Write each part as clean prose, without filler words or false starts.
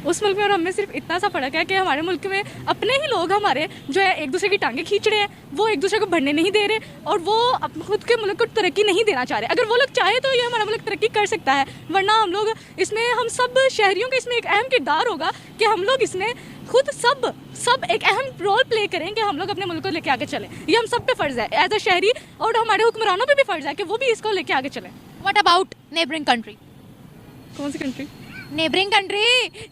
उस मुल्क में और हमें सिर्फ इतना सा फ़र्क है कि हमारे मुल्क में अपने ही लोग हमारे जो है एक दूसरे की टांगें खींच रहे हैं, वो एक दूसरे को बढ़ने नहीं दे रहे और वो खुद के मुल्क को तरक्की नहीं देना चाह रहे। अगर वो लोग चाहे तो ये हमारा मुल्क तरक्की कर सकता है, वरना हम लोग इसमें, हम सब शहरियों का इसमें एक अहम किरदार होगा कि हम लोग इसमें खुद सब एक अहम रोल प्ले करें कि हम लोग अपने मुल्क को लेके आगे चलें। ये हम सब पे फ़र्ज़ है एज अ शहरी, और हमारे हुक्मरानों पे भी फ़र्ज़ है कि वो भी इसको लेके आगे चलें। What about neighbouring country? कौन सी कंट्री? नेबरिंग कंट्री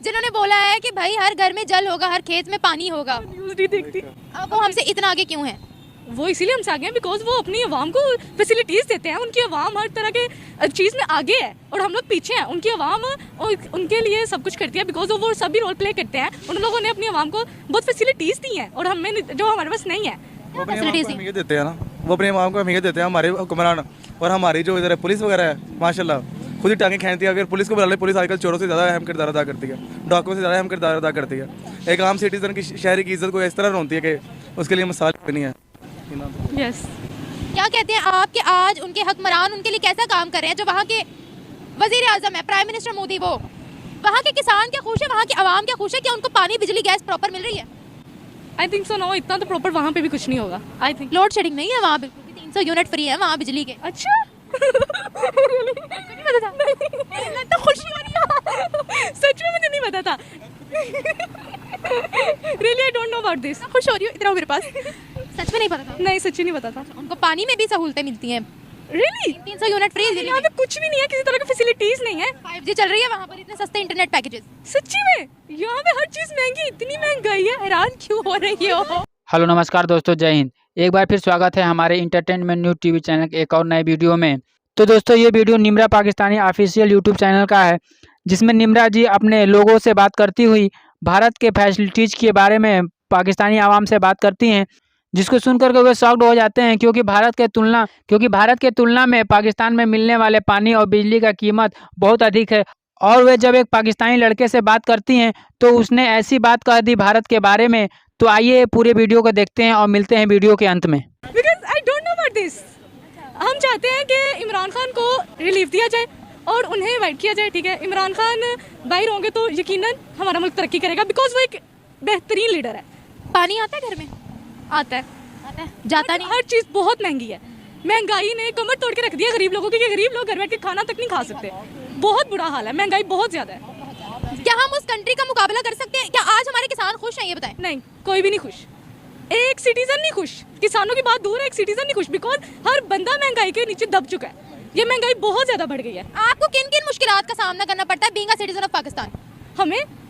जिन्होंने बोला है कि भाई हर घर में जल होगा, हर खेत में पानी होगा। न्यूज़ नहीं देखती। अब वो हमसे इतना आगे क्यों है? वो इसीलिए हमसे आगे हैं बिकॉज वो अपनी आवाम को फैसिलिटीज़ देते हैं। उनकी आवाम हर तरह के चीज़ में आगे है और हम लोग पीछे हैं। उनकी आवाम उनके लिए सब कुछ करती है बिकॉज वो सभी रोल प्ले करते हैं। उन लोगों ने अपनी आवाम को बहुत फैसिलिटीज़ दी हैं और हमें जो हमारे पास नहीं है। वो अपनी आवाम को अहमियत देते हैं ना, वो अपनी आवाम को अहमियत देते हैं हमारे हुक्मरान। और हमारी जो इधर पुलिस वगैरह है माशाल्लाह खुद ही टांगे खींचती है। अगर पुलिस को बुला ले, पुलिस आजकल चोरों से ज़्यादा अहम किरदार अदा करती है, डाकुओं से ज़्यादा अहम किरदार अदा करती है। एक आम सिटीजन की, शहरी की इज्जत को इस तरह रोनती है कि उसके लिए मिसाल नहीं है। यस। क्या कहते हैं आप कि आज उनके हुक्मरान उनके लिए कैसा काम कर रहे हैं? जो वहाँ के वजीर आजम है, प्राइम मिनिस्टर मोदी, वो वहाँ के किसान क्या खुश है, वहाँ की आवाम क्या खुश है? क्या उनको पानी, बिजली, गैस प्रॉपर मिल रही है? आई थिंक सो नो, इतना तो प्रॉपर वहाँ पे भी कुछ नहीं होगा। आई थिंक लोड शेडिंग नहीं है वहाँ, बिल्कुल भी 300 यूनिट फ्री है वहाँ बिजली के। अच्छा नहीं पता था। मैं तो खुशी हो रही हूँ। सच में मुझे नहीं पता था। Really I don't know about this. खुश हो रही हूँ, इतना मेरे पास सच में नहीं पता था। नहीं, सच्ची नहीं पता था। उनको पानी में भी सहूलतें मिलती हैं। Really 300 unit free. यहाँ पे कुछ भी नहीं है, किसी तरह की फैसिलिटीज नहीं है। 5G चल रही है वहाँ पर, इतने सस्ते इंटरनेट पैकेजेस। सच्ची में यहाँ पे हर चीज महंगी, इतनी महंगाई है, हैरान क्यों हो रही हो। हेलो नमस्कार दोस्तों, जय हिंद। एक बार फिर स्वागत है हमारे इंटरटेनमेंट न्यूज़ टीवी चैनल के एक और नए वीडियो में। तो दोस्तों ये video Nimra Pakistani official YouTube channel का है, जिसमें निम्रा जी अपने लोगों से बात करती हुई भारत के फैसिलिटीज़ के बारे में पाकिस्तानी आवाम से बात करती हैं, जिसको सुनकर के वे शॉक्ड हो जाते हैं क्योंकि भारत के तुलना में पाकिस्तान में मिलने वाले पानी और बिजली का कीमत बहुत अधिक है। और वे जब एक पाकिस्तानी लड़के से बात करती हैं तो उसने ऐसी बात कह दी भारत के बारे में। तो आइए पूरे वीडियो को देखते हैं और मिलते हैं वीडियो के अंत में। Because I don't know about this. हम चाहते हैं कि इमरान खान को रिलीफ दिया जाए और उन्हें इनवाइट किया जाए। ठीक है, इमरान खान बाहर होंगे तो यकीनन हमारा मुल्क तरक्की करेगा बिकॉज वो एक बेहतरीन लीडर है। पानी आता है घर में? आता है, जाता नहीं। हर चीज़ बहुत महंगी है। महंगाई ने कमर तोड़ के रख दिया गरीब लोगों की, कि गरीब लोग घर बैठ के खाना तक नहीं खा सकते। बहुत बुरा हाल है, महंगाई बहुत ज़्यादा है। क्या हम उस कंट्री का मुकाबला कर सकते हैं? क्या आज हमारे किसान खुश हैं, ये बताएं? नहीं, कोई भी नहीं खुश। एक सिटीजन नहीं खुश। किसानों की बात दूर है, एक सिटीजन नहीं खुश बिकॉज हर बंदा महंगाई के नीचे दब चुका है। ये महंगाई बहुत ज़्यादा बढ़ गई है। आपको किन किन मुश्किलात का सामना करना पड़ता है being a citizen of Pakistan?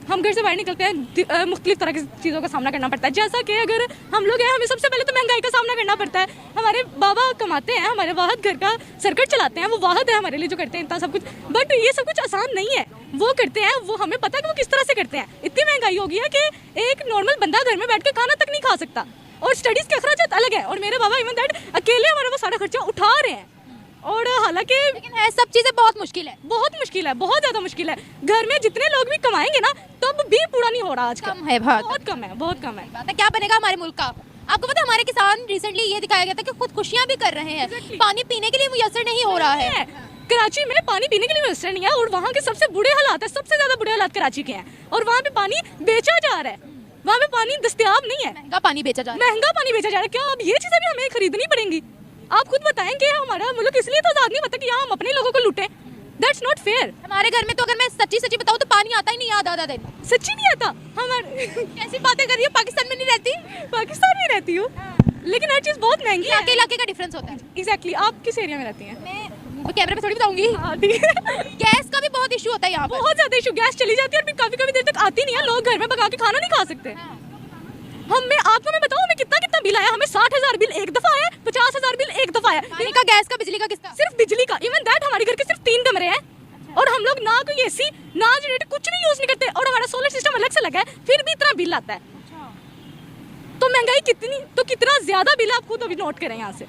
हम घर से बाहर निकलते हैं मुख्तलिफ तरह की चीज़ों का सामना करना पड़ता है। जैसा कि अगर हम लोग हैं, हमें सबसे पहले तो महंगाई का सामना करना पड़ता है। हमारे बाबा कमाते हैं, हमारे वाहद घर का सर्कट चलाते हैं, वो वाहद है हमारे लिए जो करते हैं इतना सब कुछ। बट ये सब कुछ आसान नहीं है। वो करते हैं, वो हमें पता है कि वो किस तरह से करते हैं। इतनी महंगाई हो गई है कि एक नॉर्मल बंदा घर में बैठ के खाना तक नहीं खा सकता और स्टडीज़ के अखराजात अलग है। और मेरे बाबा इवन दैट अकेले हमारा वो सारा खर्चा उठा रहे हैं। और हालांकि लेकिन है सब चीज़ें बहुत मुश्किल है, बहुत मुश्किल है, बहुत ज़्यादा मुश्किल है। घर में जितने लोग भी कमाएंगे ना तब भी पूरा नहीं हो रहा आज कम है, बहुत कम है, बहुत कम है। बात है, क्या बनेगा हमारे मुल्क का? आपको पता है हमारे किसान रिसेंटली ये दिखाया गया था कि खुद खुशियाँ भी कर रहे हैं। पानी पीने के लिए मुयसर नहीं हो रहा है। कराची में पानी पीने के लिए मुयसर नहीं है और वहाँ के सबसे बुरे हालात है, सबसे ज़्यादा बुरे हालात कराची के हैं। और वहाँ पे पानी बेचा जा रहा है, वहाँ पे पानी दस्तयाब नहीं है, महंगा पानी बेचा जा रहा है। महंगा पानी बेचा जा रहा है। क्या अब ये चीज़ें भी हमें खरीदनी पड़ेंगी? आप खुद बताएं कि हमारा मुल्क इसलिए तो आज़ाद नहीं पता कि यहाँ हम अपने लोगों को लूटें। That's not fair. हमारे घर में तो अगर मैं सच्ची बताऊँ तो पानी आता ही नहीं, आधा दिन। सच्ची नहीं आता। हमारे कैसी बातें कर रही हो? पाकिस्तान में नहीं रहती? पाकिस्तान में रहती हूँ, लेकिन हर चीज़ बहुत महंगी है। इलाके का डिफरेंस होता है। एग्जैक्टली। आप किस एरिया में रहती हैं? मैं कैमरे पे थोड़ी बताऊंगी। गैस का भी बहुत इशू होता है यहाँ पर। बहुत ज़्यादा इशू। गैस चली जाती है और फिर काफ़ी देर तक आती नहीं है। लोग घर में पका के खाना नहीं खा सकते। मैं बताऊँ हमें कितना बिल आया? हमें 60,000 बिल एक दफा आया, 50,000 बिल एक दफा आया। पानी का, गैस का, बिजली का, किसका? सिर्फ बिजली का। इवन दैट हमारे घर के सिर्फ 3 कमरे हैं और हम लोग ना कोई एसी ना जनरेटर कुछ नहीं यूज नहीं करते और हमारा सोलर सिस्टम अलग से लगा है, फिर भी इतना बिल आता है। तो महंगाई कितनी, तो कितना ज्यादा बिल आप खुद अभी नोट करें यहाँ से।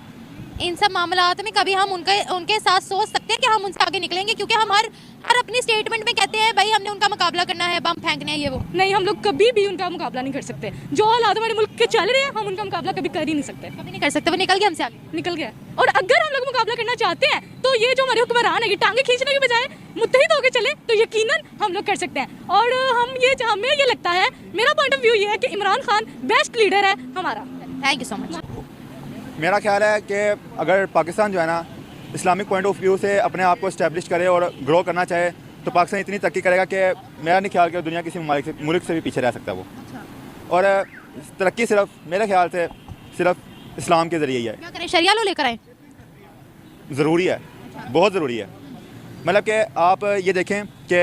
इन सब मामलात में कभी हम उनके साथ सोच सकते हैं कि हम उनसे आगे निकलेंगे? क्योंकि हम और अपनी स्टेटमेंट में कहते हैं भाई हमने उनका मुकाबला करना है, बम फेंकने हैं ये वो। नहीं, हम लोग कभी भी उनका मुकाबला नहीं कर सकते। जो हालात हमारे मुल्क के चल रहे हैं, हम उनका मुकाबला कभी कर ही नहीं सकते। कभी नहीं कर सकते, वो निकल गए हमसे आगे। निकल गया। और अगर हम लोग मुकाबला करना चाहते हैं तो ये जो हमारे हुक्मरान है, ये टांगे खींचने के बजाय मुत्तहिद होकर चले तो यकीनन हम लोग कर सकते हैं। और हमें ये लगता है, मेरा पॉइंट ऑफ व्यू ये है कि इमरान खान बेस्ट लीडर है हमारा। Thank you so much. मेरा ख्याल है कि अगर पाकिस्तान जो है ना इस्लामिक पॉइंट ऑफ व्यू से अपने आप को इस्टेब्लिश करे और ग्रो करना चाहे तो पाकिस्तान इतनी तरक्की करेगा कि मेरा नहीं ख्याल कि दुनिया किसी मुल्क से भी पीछे रह सकता है वो। और तरक्की सिर्फ मेरे ख्याल से सिर्फ इस्लाम के ज़रिए ही है। क्या करें, शरिया लो लेकर आए? ज़रूरी है, बहुत ज़रूरी है। मतलब कि आप ये देखें कि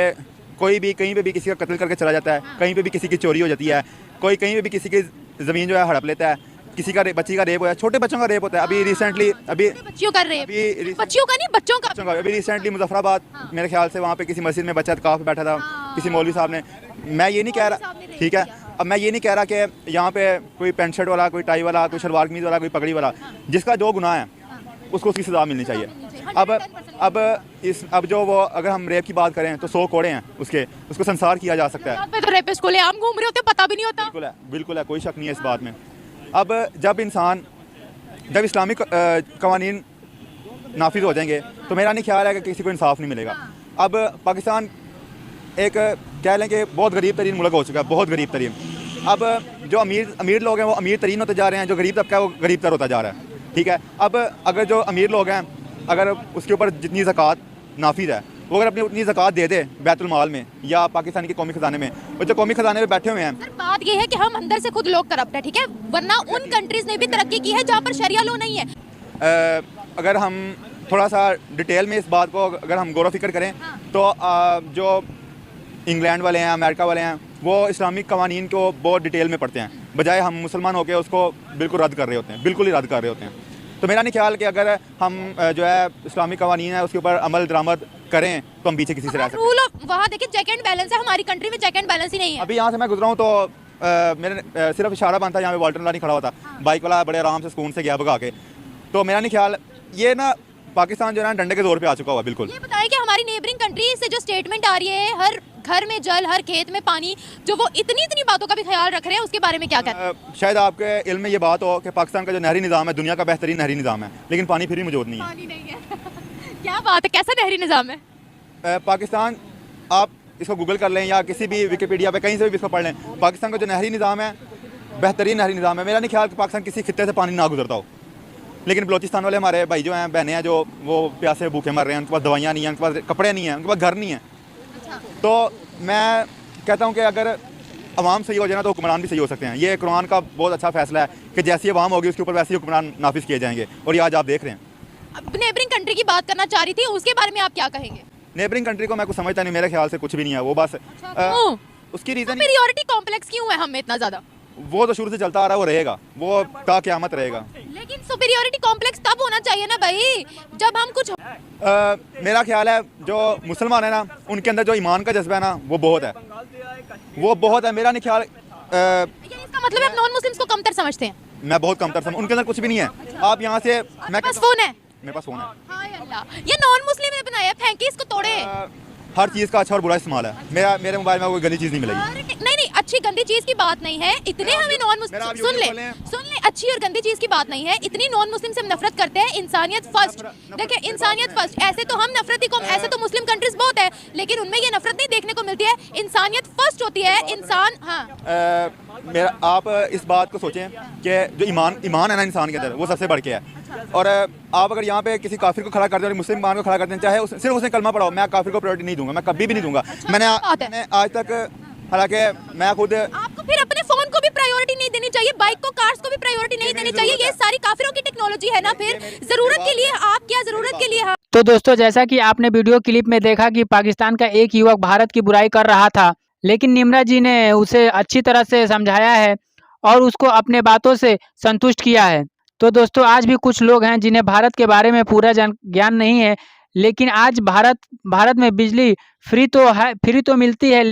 कोई भी कहीं पे भी किसी का कत्ल करके चला जाता है, कहीं पे भी किसी की चोरी हो जाती है, कोई कहीं पे भी किसी की ज़मीन जो है हड़प लेता है, किसी का बच्ची का रेप होता है, छोटे बच्चों का रेप होता है। अभी रिसेंटली बच्चियों का रेप, बच्चियों का नहीं, बच्चों का। अभी रिसेंटली मुजफ्फराबाद मेरे ख्याल से वहाँ पे किसी मस्जिद में बच्चा इत्काफ पे बैठा था, किसी मौलवी साहब ने, मैं ये नहीं कह रहा, ठीक है, अब मैं ये नहीं कह रहा कि यहाँ पे कोई पेंट शर्ट वाला, कोई टाई वाला, कोई शलवार कमीज वाला, कोई पगड़ी वाला, जिसका जो गुनाह है उसको उसकी सज़ा मिलनी चाहिए। अब जो वो अगर हम रेप की बात करें तो 100 कोड़े हैं उसको संसार किया जा सकता है। तो रेपिस्ट को ले आम घूम रहे होते, पता भी नहीं होता। बिल्कुल है, कोई शक नहीं है इस बात में। अब जब इस्लामिक कवानीन नाफिज हो जाएंगे तो मेरा नहीं ख्याल है कि किसी को इंसाफ नहीं मिलेगा। अब पाकिस्तान एक कह लें कि बहुत गरीब तरीन मुल्क हो चुका है, बहुत गरीब तरीन। अब जो अमीर लोग हैं वो अमीर तरीन होते जा रहे हैं, जो गरीब तबका है वो गरीब तर होता जा रहा है, ठीक है। अब अगर जो अमीर लोग हैं, अगर उसके ऊपर जितनी ज़कात नाफिज है वो अगर अपनी उतनी ज़कात दे दे बैतुल माल में या पाकिस्तान के कौमी ख़जाने में, और जो कौमी ख़जाने में बैठे हुए हैं। सर बात ये है कि हम अंदर से खुद लोग करप्ट है, ठीक है, वरना उन कंट्रीज ने भी तरक्की की है जहाँ पर शरिया लॉ नहीं है। अगर हम थोड़ा सा डिटेल में इस बात को अगर हम गौर व फिक्र करें तो जो इंग्लैंड वाले हैं, अमेरिका वाले हैं, वो इस्लामिक कवानीन को बहुत डिटेल में पढ़ते हैं, बजाय हम मुसलमान होकर उसको बिल्कुल रद्द कर रहे होते हैं, बिल्कुल ही रद्द कर रहे होते हैं। तो मेरा नहीं ख्याल कि अगर हम जो है इस्लामिक कवानीन है उसके ऊपर अमल दरामद करें तो हम पीछे किसी से रह सकते हैं। रूल ऑफ वहाँ देखिए चेक एंड बैलेंस है, हमारी कंट्री में चेक एंड बैलेंस ही नहीं है। अभी यहाँ से मैं गुजरा हूँ तो मेरे सिर्फ इशारा बनता, यहाँ पे वाल्टर नहीं खड़ा होता, बाइक वाला बड़े आराम से सुकून से गया भगा के। तो मेरा नहीं ख्याल ये ना पाकिस्तान जो है ना डंडे के जोर पे आ चुका हुआ बिल्कुल। ये बताएं कि हमारी नेबरिंग कंट्री से जो स्टेटमेंट आ रही है, हर घर में जल, हर खेत में पानी, जो वो इतनी बातों का भी ख्याल रख रहे हैं, उसके बारे में क्या कहते हैं? शायद आपके इल्म में ये बात हो कि पाकिस्तान का जो नहरी निज़ाम है दुनिया का बेहतरीन नहरी निज़ाम है, लेकिन पानी फिर भी मौजूद नहीं है। पानी नहीं है। क्या बात है, कैसा नहरी निज़ाम है? पाकिस्तान, आप इसको गूगल कर लें या किसी भी विकिपीडिया पे कहीं से भी इसको पढ़ लें, पाकिस्तान का जो नहरी निज़ाम है बेहतरीन नहरी निज़ाम है। मेरा नहीं ख्याल कि पाकिस्तान किसी खित्ते से पानी ना गुजरता हो, लेकिन बलोचिस्तान वाले हमारे भाई जो हैं, बहनें हैं, जो वो प्यासे भूखे मर रहे हैं, उनके पास दवाइयाँ नहीं हैं, उनके पास कपड़े नहीं हैं, उनके पास घर नहीं है। तो मैं कहता हूँ कि अगर अवाम सही हो जाए ना तो हुक्मरान भी सही हो सकते हैं। ये कुरान का बहुत अच्छा फैसला है कि जैसी अवाम होगी उसके ऊपर वैसे ही हुक्मरान नाफिज किए जाएंगे, और ये आज आप देख रहे हैं। अब नेबरिंग कंट्री की बात करना चाह रही थी, उसके बारे में आप क्या कहेंगे? नेबरिंग कंट्री को मैं कुछ समझता नहीं, मेरे ख्याल से कुछ भी नहीं है वो, बस उसकी रीज़न सुपीरियॉरिटी कॉम्प्लेक्स क्यों है हमें इतना ज़्यादा? वो तो शुरू से चलता आ रहा है, वो रहेगा, वो ता क़यामत रहेगा। लेकिन सुपीरियॉरिटी कॉम्प्लेक्स तब होना चाहिए ना भाई जब हम कुछ मेरा ख्याल है जो मुसलमान है ना उनके अंदर जो ईमान का जज्बा है ना वो बहुत है, वो बहुत है। मेरा नहीं ख्याल इसका मतलब है आप नॉन मुस्लिम्स को कमतर समझते हैं? मैं बहुत कमतर समझ, उनके अंदर कुछ भी नहीं है। आप यहाँ से मैं पास फोन है, मेरे पास फोन है, हाय अल्लाह, ये नॉन मुस्लिम ने बनाया, फेंके इसको, तोड़े। हर चीज़ का अच्छा और बुरा इस्तेमाल है। मेरे मोबाइल में कोई गंदी चीज़ नहीं मिलेगी। नहीं, अच्छी गंदी चीज की बात नहीं है, इतने हमें नॉन मुस्लिम, सुन ले, अच्छी और गंदी चीज की बात नहीं है, इतनी नॉन मुस्लिम से हम नफरत करते हैं। इंसानियत फर्स्ट, देखिए इंसानियत फर्स्ट। ऐसे तो हम नफरती कौम, ऐसे तो मुस्लिम कंट्रीज बहुत है, लेकिन उनमें ये नफरत नहीं देखने को मिलती है। इंसानियत फर्स्ट होती है, इंसान। हाँ, आप इस बात को सोचें कि जो ईमान है ना इंसान के अंदर वो सबसे बढ़ के है। और आप अगर यहाँ पे किसी काफिर को खड़ा करते हैं और मुस्लिम ईमान को खड़ा करते हैं, चाहे सिर्फ उसने कलमा पढ़ा हो, मैं काफिर को प्रायोरिटी नहीं दूंगा, मैं कभी भी नहीं दूंगा। मैंने आज तक, हालांकि मैं खुद, आपको फिर अपने फोन को भी प्रायोरिटी नहीं देनी चाहिए, बाइक को, कार्स को भी प्रायोरिटी नहीं देनी चाहिए। ये सारी काफिरों की टेक्नोलॉजी है ना, फिर जरूरत के लिए आप क्या, जरूरत के लिए हाँ। तो दोस्तों, जैसा कि आपने वीडियो क्लिप में देखा कि पाकिस्तान का एक युवक भारत की बुराई कर रहा था, लेकिन निम्रा जी ने उसे अच्छी तरह से समझाया है और उसको अपने बातों से संतुष्ट किया है। तो दोस्तों, आज भी कुछ लोग हैं जिन्हें भारत के बारे में पूरा ज्ञान नहीं है, लेकिन आज भारत में बिजली फ्री तो मिलती है,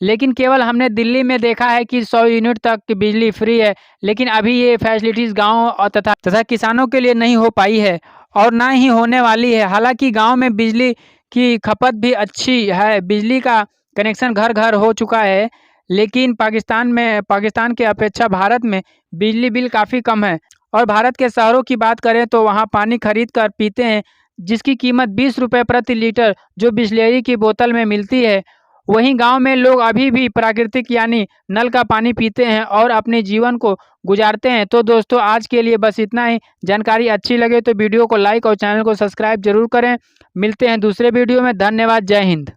लेकिन केवल हमने दिल्ली में देखा है कि 100 यूनिट तक की बिजली फ्री है, लेकिन अभी ये फैसिलिटीज़ गाँव और तथा किसानों के लिए नहीं हो पाई है और ना ही होने वाली है। हालांकि गांव में बिजली की खपत भी अच्छी है, बिजली का कनेक्शन घर घर हो चुका है। लेकिन पाकिस्तान के अपेक्षा भारत में बिजली बिल काफ़ी कम है। और भारत के शहरों की बात करें तो वहाँ पानी खरीद कर पीते हैं, जिसकी कीमत 20 रुपये प्रति लीटर जो बिसलेरी की बोतल में मिलती है। वहीं गांव में लोग अभी भी प्राकृतिक यानी नल का पानी पीते हैं और अपने जीवन को गुजारते हैं। तो दोस्तों आज के लिए बस इतना ही। जानकारी अच्छी लगे तो वीडियो को लाइक और चैनल को सब्सक्राइब जरूर करें। मिलते हैं दूसरे वीडियो में। धन्यवाद। जय हिंद।